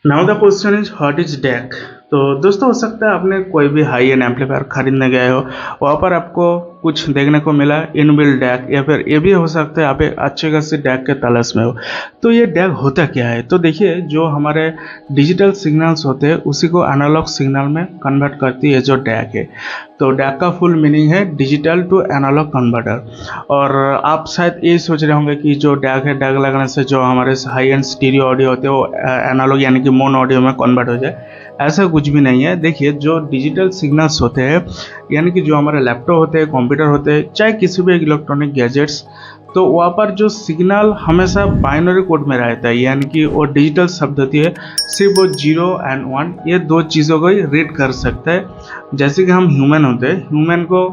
Now the question is what is DAC. तो दोस्तों, हो सकता है आपने कोई भी हाई एंड एम्पलीफायर खरीदने गए हो, वहाँ पर आपको कुछ देखने को मिला इनबिल्ट डैक, या फिर ये भी हो सकता है आप एक अच्छे खासे डैक के तलाश में हो। तो ये डैक होता क्या है? तो देखिए, जो हमारे डिजिटल सिग्नल्स होते हैं उसी को एनालॉग सिग्नल में कन्वर्ट करती है जो डैक है। तो डैक का फुल मीनिंग है डिजिटल टू एनालॉग कन्वर्टर। और आप शायद ये सोच रहे होंगे कि जो डैक है, डैक लगने से जो हमारे हाई एंड स्टीरियो ऑडियो होते हैं वो एनालॉग यानी कि मोनो ऑडियो में कन्वर्ट हो जाए। ऐसा कुछ भी नहीं है। देखिए, जो डिजिटल सिग्नल्स होते हैं यानी कि जो हमारे लैपटॉप होते हैं, कंप्यूटर होते हैं, चाहे किसी भी इलेक्ट्रॉनिक गैजेट्स, तो वहाँ पर जो सिग्नल हमेशा बाइनरी कोड में रहता है, यानी कि वो डिजिटल शब्द होती है, सिर्फ वो 0 एंड 1 ये दो चीज़ों को ही रीड कर सकता है। जैसे कि हम ह्यूमन होते हैं, ह्यूमन को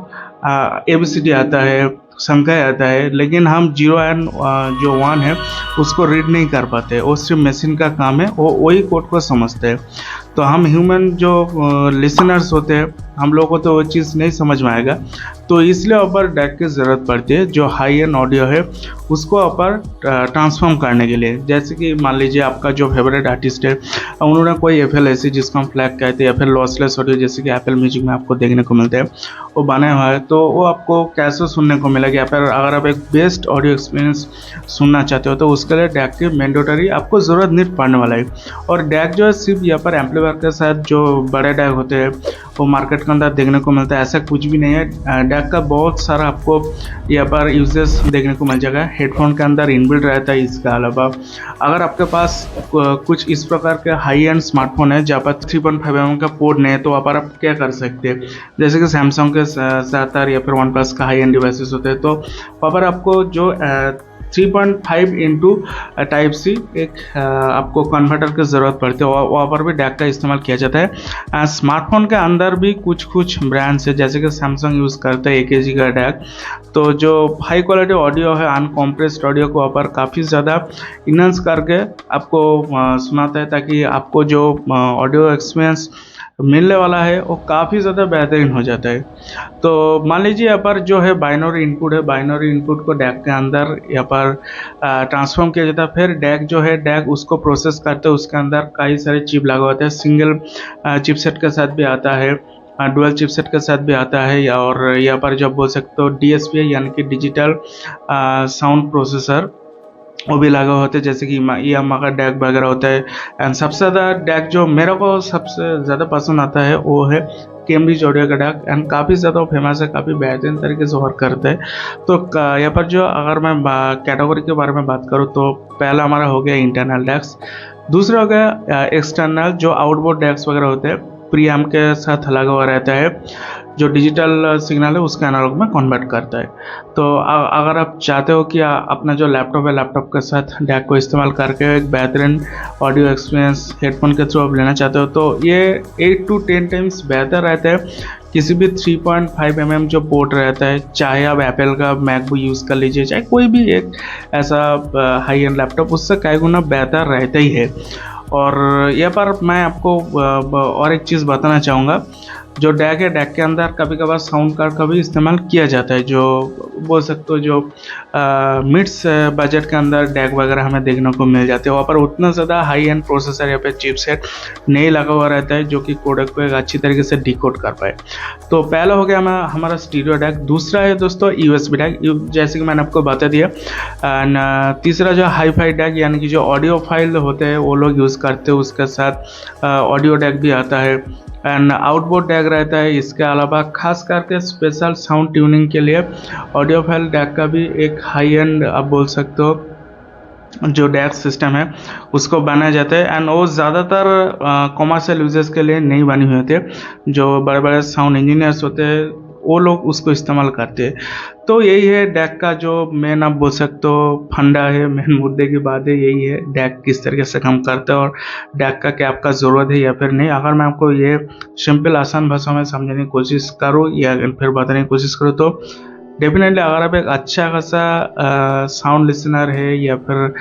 ABCD आता है, संख्या आता है, लेकिन हम 0 एंड जो 1 है उसको रीड नहीं कर पाते। वो सिर्फ मशीन का काम है, वो वही कोड को समझते हैं। तो हम ह्यूमन जो लिसनर्स होते हैं, हम लोगों को तो वो चीज़ नहीं समझ में आएगा। तो इसलिए ऊपर डैक की ज़रूरत पड़ती है। जो हाई एंड ऑडियो है उसको ऊपर ट्रांसफॉर्म करने के लिए, जैसे कि मान लीजिए आपका जो फेवरेट आर्टिस्ट है, उन्होंने कोई FLAC जिसको हम फ्लैग कहते हैं या फिर लॉसलेस ऑडियो जैसे कि एप्पल म्यूजिक में आपको देखने को मिलते हैं, वो बनाया हुआ है। तो वो आपको कैसे सुनने को मिलेगा, या फिर अगर आप एक बेस्ट ऑडियो एक्सपीरियंस सुनना चाहते हो तो उसके लिए डैक की मैंडेटरी आपको ज़रूरत नहीं पड़ने वाला है। और डैक जो है सिर्फ यहाँ पर एम्पलीफायर के साथ जो बड़े डैक होते हैं वो मार्केट के अंदर देखने को मिलता है, ऐसा कुछ भी नहीं है। डैक का बहुत सारा आपको यहाँ पर यूजेस देखने को मिल जाएगा। हेडफोन के अंदर इनबिल्ट रहता है। इसके अलावा अगर आपके पास कुछ इस प्रकार के हाई एंड स्मार्टफोन है जहाँ पर 3.5 mm का पोर्ट नहीं है, तो वहाँ पर आप क्या कर सकते हैं, जैसे कि सैमसंग के साथ या फिर वन प्लस का हाई एंड डिवाइसेस होते हैं, तो वहाँ पर आपको जो 3.5 इंटू टाइप सी एक आपको कन्वर्टर की ज़रूरत पड़ती है। वहाँ पर भी डैक का इस्तेमाल किया जाता है। स्मार्टफोन के अंदर भी कुछ ब्रांड्स है, जैसे कि सैमसंग यूज़ करता है AKG का डैक। तो जो हाई क्वालिटी ऑडियो है, अनकॉम्प्रेस्ड ऑडियो को वहाँ पर काफ़ी ज़्यादा इनहांस करके आपको सुनाता है, ताकि आपको जो ऑडियो एक्सपीरियंस मिलने वाला है वो काफ़ी ज़्यादा बेहतरीन हो जाता है। तो मान लीजिए यहाँ पर जो है बाइनरी इनपुट है, बाइनरी इनपुट को डैक के अंदर यहाँ पर ट्रांसफॉर्म किया जाता है। फिर डैक जो है, डैक उसको प्रोसेस करते हैं, उसके अंदर कई सारे चिप लगा होते हैं। सिंगल चिपसेट के साथ भी आता है, डुअल चिपसेट के साथ भी आता है, और यहाँ पर जब बोल सकते हो DSP यानी कि डिजिटल साउंड प्रोसेसर वो भी लगा होते हैं, जैसे कि यामाहा का डैक वगैरह होता है। एंड सबसे ज़्यादा डैक जो मेरे को सबसे ज़्यादा पसंद आता है वो है कैम्ब्रिज ऑडियो का डैक। एंड काफ़ी ज़्यादा फेमस है, काफ़ी बेहतरीन तरीके से वर्क करता है। तो यहाँ पर जो अगर मैं कैटेगरी के बारे में बात करूँ, तो पहला हमारा हो गया इंटरनल डैक्स, दूसरा हो गया एक्सटर्नल जो आउटबोर्ड डैक्स वगैरह होते हैं, प्रीएम्प के साथ लगा हुआ रहता है, जो डिजिटल सिग्नल है उसका एनालॉग में कन्वर्ट करता है। तो अगर आप चाहते हो कि अपना जो लैपटॉप है, लैपटॉप के साथ डैक को इस्तेमाल करके एक बेहतरीन ऑडियो एक्सपीरियंस हेडफोन के थ्रू आप लेना चाहते हो, तो ये 8 to 10 टाइम्स बेहतर रहता है किसी भी 3.5 mm जो पोर्ट रहता है। चाहे आप एप्पल का मैकबुक यूज़ कर लीजिए, चाहे कोई भी एक ऐसा हाई एंड लैपटॉप, उससे कई गुना बेहतर रहता ही है। और यहाँ पर मैं आपको और एक चीज़ बताना चाहूँगा। जो डैक है, डैक के अंदर कभी कभार साउंड कार्ड का भी इस्तेमाल किया जाता है, जो बोल सकते हो जो मिड्स बजट के अंदर डैक वगैरह हमें देखने को मिल जाते हैं। वहाँ पर उतना ज़्यादा हाई एंड प्रोसेसर या फिर चिपसेट नहीं लगा हुआ रहता है जो कि कोडेक को एक अच्छी तरीके से डिकोड कर पाए। तो पहला हो गया हमारा स्टीरियो डैक। दूसरा है दोस्तों USB डैक, जैसे कि मैंने आपको बता दिया। एंड तीसरा जो हाई फाई डैक, यानी कि जो ऑडियो फाइल होते हैं वो लोग यूज़ करते हैं, उसके साथ ऑडियो डैक भी आता है एंड आउटबोर्ड डैक रहता है। इसके अलावा खास करके स्पेशल साउंड ट्यूनिंग के लिए ऑडियो फाइल डैक का भी एक हाई एंड आप बोल सकते हो जो डैक सिस्टम है उसको बनाया जाता है। एंड वो ज़्यादातर कॉमर्शियल यूजर्स के लिए नहीं बनी हुई होती है। जो बड़े बड़े साउंड इंजीनियर्स होते हैं वो लोग उसको इस्तेमाल करते हैं। तो यही है डैक का जो मेन आप बोल सकते हो फंडा है, मेन मुद्दे की बात है यही है, डैक किस तरीके से काम करता है और डैक का क्या आपका ज़रूरत है या फिर नहीं। अगर मैं आपको ये सिंपल आसान भाषा में समझने की कोशिश करूँ या फिर बताने की कोशिश करूँ, तो डेफिनेटली अगर आप एक अच्छा खासा साउंड लिसनर है या फिर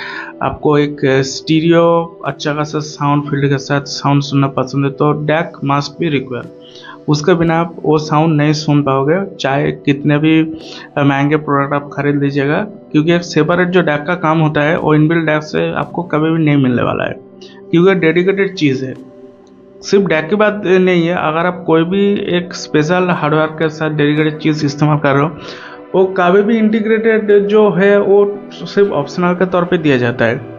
आपको एक स्टीरियो अच्छा खासा साउंड फील्ड के साथ साउंड सुनना पसंद है, तो डैक मस्ट बी रिक्वायर। उसके बिना आप वो साउंड नहीं सुन पाओगे, चाहे कितने भी महंगे प्रोडक्ट आप खरीद लीजिएगा, क्योंकि एक सेपरेट जो डैक का काम होता है वो इनबिल्ट डैक से आपको कभी भी नहीं मिलने वाला है। क्योंकि डेडिकेटेड चीज़ है। सिर्फ डैक की बात नहीं है, अगर आप कोई भी एक स्पेशल हार्डवेयर के साथ डेडिकेटेड चीज़ इस्तेमाल कर रहे हो, वो कभी भी इंटीग्रेटेड जो है वो सिर्फ ऑप्शनल के तौर पे दिया जाता है,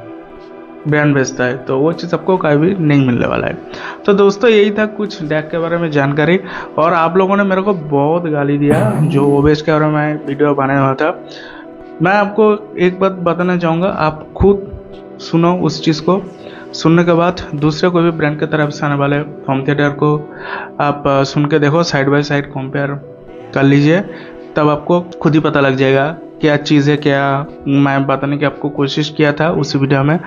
ब्रांड बेचता है, तो वो चीज़ आपको कभी भी नहीं मिलने वाला है। तो दोस्तों यही था कुछ डैक के बारे में जानकारी। और आप लोगों ने मेरे को बहुत गाली दिया जो ओबीएस के बारे में वीडियो बनाया हुआ था। मैं आपको एक बात बताना चाहूँगा, आप खुद सुनो, उस चीज़ को सुनने के बाद दूसरे कोई भी ब्रांड की तरफ से आने वाले होम थिएटर को आप सुन के देखो, साइड बाय साइड कंपेयर कर लीजिए, तब आपको खुद ही पता लग जाएगा क्या चीज़ है, क्या मैं बताने की आपको कोशिश किया था उस वीडियो में।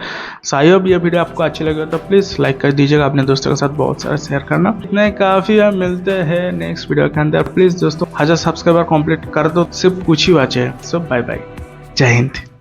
शायद ये वीडियो आपको अच्छी लगे तो प्लीज़ लाइक कर दीजिएगा, अपने दोस्तों के साथ बहुत सारा शेयर करना। इतने काफ़ी है, मिलते हैं नेक्स्ट वीडियो के अंदर। प्लीज़ दोस्तों 1000 सब्सक्राइबर कंप्लीट कर दो, सिर्फ कुछ ही बचे। सो बाय बाय, जय हिंद।